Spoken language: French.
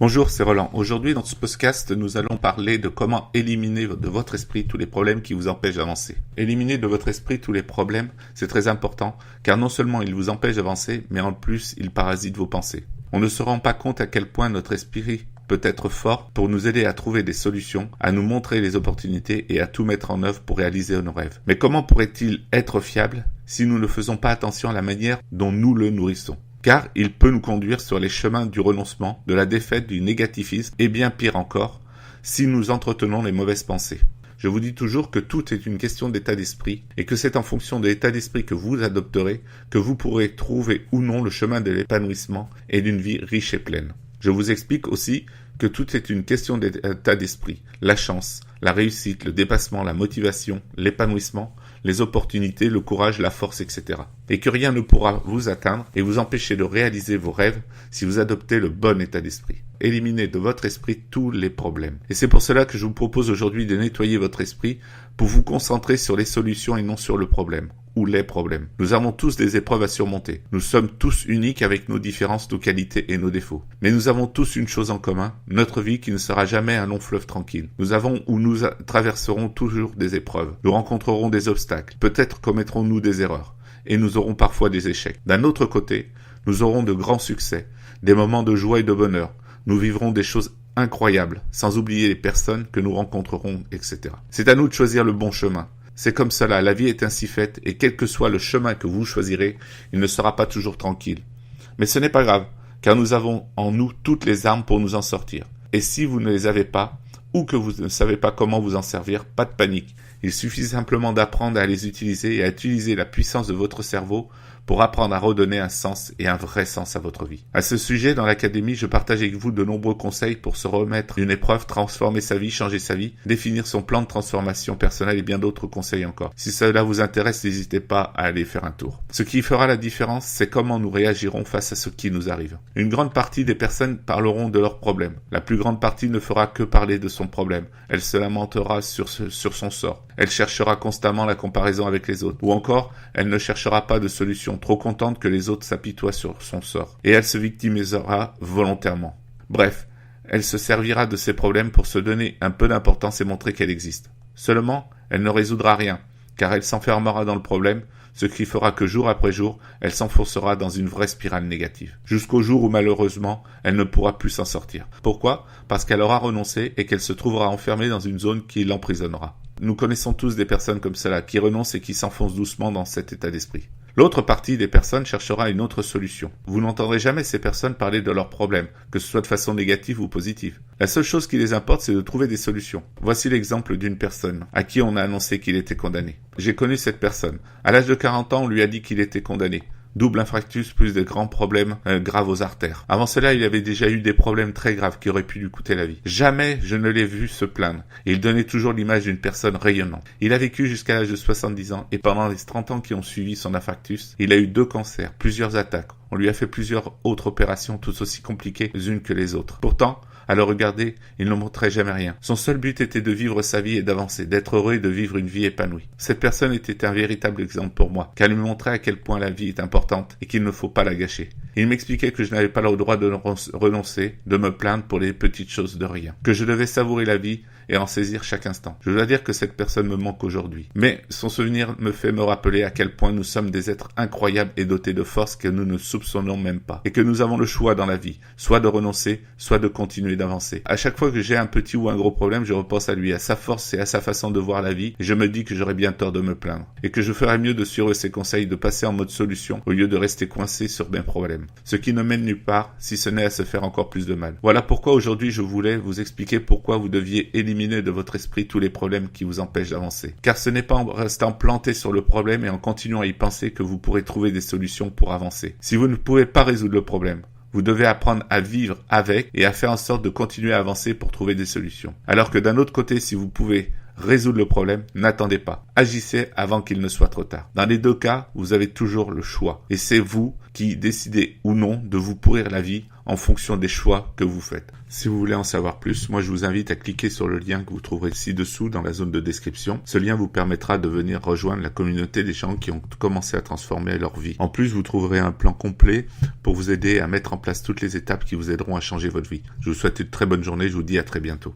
Bonjour, c'est Roland. Aujourd'hui, dans ce podcast, nous allons parler de comment éliminer de votre esprit tous les problèmes qui vous empêchent d'avancer. Éliminer de votre esprit tous les problèmes, c'est très important, car non seulement ils vous empêchent d'avancer, mais en plus, ils parasitent vos pensées. On ne se rend pas compte à quel point notre esprit peut être fort pour nous aider à trouver des solutions, à nous montrer les opportunités et à tout mettre en œuvre pour réaliser nos rêves. Mais comment pourrait-il être fiable si nous ne faisons pas attention à la manière dont nous le nourrissons ? Car il peut nous conduire sur les chemins du renoncement, de la défaite, du négativisme, et bien pire encore, si nous entretenons les mauvaises pensées. Je vous dis toujours que tout est une question d'état d'esprit, et que c'est en fonction de l'état d'esprit que vous adopterez que vous pourrez trouver ou non le chemin de l'épanouissement et d'une vie riche et pleine. Je vous explique aussi que tout est une question d'état d'esprit. La chance, la réussite, le dépassement, la motivation, l'épanouissement, les opportunités, le courage, la force, etc. Et que rien ne pourra vous atteindre et vous empêcher de réaliser vos rêves si vous adoptez le bon état d'esprit. Éliminez de votre esprit tous les problèmes. Et c'est pour cela que je vous propose aujourd'hui de nettoyer votre esprit pour vous concentrer sur les solutions et non sur le problème ou les problèmes. Nous avons tous des épreuves à surmonter. Nous sommes tous uniques avec nos différences, nos qualités et nos défauts. Mais nous avons tous une chose en commun, notre vie qui ne sera jamais un long fleuve tranquille. Nous avons ou nous traverserons toujours des épreuves. Nous rencontrerons des obstacles. Peut-être commettrons-nous des erreurs. Et nous aurons parfois des échecs. D'un autre côté, nous aurons de grands succès, des moments de joie et de bonheur. Nous vivrons des choses incroyables, sans oublier les personnes que nous rencontrerons, etc. C'est à nous de choisir le bon chemin. C'est comme cela, la vie est ainsi faite, et quel que soit le chemin que vous choisirez, il ne sera pas toujours tranquille. Mais ce n'est pas grave, car nous avons en nous toutes les armes pour nous en sortir. Et si vous ne les avez pas, ou que vous ne savez pas comment vous en servir, pas de panique. Il suffit simplement d'apprendre à les utiliser et à utiliser la puissance de votre cerveau pour apprendre à redonner un sens et un vrai sens à votre vie. À ce sujet, dans l'académie, je partage avec vous de nombreux conseils pour se remettre d'une épreuve, transformer sa vie, changer sa vie, définir son plan de transformation personnelle et bien d'autres conseils encore. Si cela vous intéresse, n'hésitez pas à aller faire un tour. Ce qui fera la différence, c'est comment nous réagirons face à ce qui nous arrive. Une grande partie des personnes parleront de leurs problèmes. La plus grande partie ne fera que parler de son problème. Elle se lamentera sur son sort. Elle cherchera constamment la comparaison avec les autres. Ou encore, elle ne cherchera pas de solution, trop contente que les autres s'apitoient sur son sort. Et elle se victimisera volontairement. Bref, elle se servira de ses problèmes pour se donner un peu d'importance et montrer qu'elle existe. Seulement, elle ne résoudra rien, car elle s'enfermera dans le problème, ce qui fera que jour après jour, elle s'enfoncera dans une vraie spirale négative. Jusqu'au jour où malheureusement, elle ne pourra plus s'en sortir. Pourquoi ? Parce qu'elle aura renoncé et qu'elle se trouvera enfermée dans une zone qui l'emprisonnera. Nous connaissons tous des personnes comme cela, qui renoncent et qui s'enfoncent doucement dans cet état d'esprit. L'autre partie des personnes cherchera une autre solution. Vous n'entendrez jamais ces personnes parler de leurs problèmes, que ce soit de façon négative ou positive. La seule chose qui les importe, c'est de trouver des solutions. Voici l'exemple d'une personne à qui on a annoncé qu'il était condamné. J'ai connu cette personne. À l'âge de 40 ans, on lui a dit qu'il était condamné. Double infarctus plus de grands problèmes graves aux artères. Avant cela, il avait déjà eu des problèmes très graves qui auraient pu lui coûter la vie. Jamais je ne l'ai vu se plaindre. Il donnait toujours l'image d'une personne rayonnante. Il a vécu jusqu'à l'âge de 70 ans et pendant les 30 ans qui ont suivi son infarctus, il a eu 2 cancers, plusieurs attaques. On lui a fait plusieurs autres opérations toutes aussi compliquées les unes que les autres. Pourtant, à le regarder, il ne montrait jamais rien. Son seul but était de vivre sa vie et d'avancer, d'être heureux et de vivre une vie épanouie. Cette personne était un véritable exemple pour moi, car elle me montrait à quel point la vie est importante et qu'il ne faut pas la gâcher. Il m'expliquait que je n'avais pas le droit de renoncer, de me plaindre pour les petites choses de rien, que je devais savourer la vie et en saisir chaque instant. Je dois dire que cette personne me manque aujourd'hui. Mais son souvenir me fait me rappeler à quel point nous sommes des êtres incroyables et dotés de forces que nous ne soupçonnons même pas. Et que nous avons le choix dans la vie, soit de renoncer, soit de continuer d'avancer. À chaque fois que j'ai un petit ou un gros problème, je repense à lui, à sa force et à sa façon de voir la vie, et je me dis que j'aurais bien tort de me plaindre. Et que je ferais mieux de suivre ses conseils, de passer en mode solution, au lieu de rester coincé sur mes problèmes. Ce qui ne mène nulle part, si ce n'est à se faire encore plus de mal. Voilà pourquoi aujourd'hui je voulais vous expliquer pourquoi vous deviez éliminer de votre esprit tous les problèmes qui vous empêchent d'avancer. Car ce n'est pas en restant planté sur le problème et en continuant à y penser que vous pourrez trouver des solutions pour avancer. Si vous ne pouvez pas résoudre le problème, vous devez apprendre à vivre avec et à faire en sorte de continuer à avancer pour trouver des solutions. Alors que d'un autre côté, si vous pouvez résoudre le problème, n'attendez pas. Agissez avant qu'il ne soit trop tard. Dans les deux cas, vous avez toujours le choix. Et c'est vous qui décidez ou non de vous pourrir la vie en fonction des choix que vous faites. Si vous voulez en savoir plus, moi je vous invite à cliquer sur le lien que vous trouverez ci-dessous dans la zone de description. Ce lien vous permettra de venir rejoindre la communauté des gens qui ont commencé à transformer leur vie. En plus, vous trouverez un plan complet pour vous aider à mettre en place toutes les étapes qui vous aideront à changer votre vie. Je vous souhaite une très bonne journée, je vous dis à très bientôt.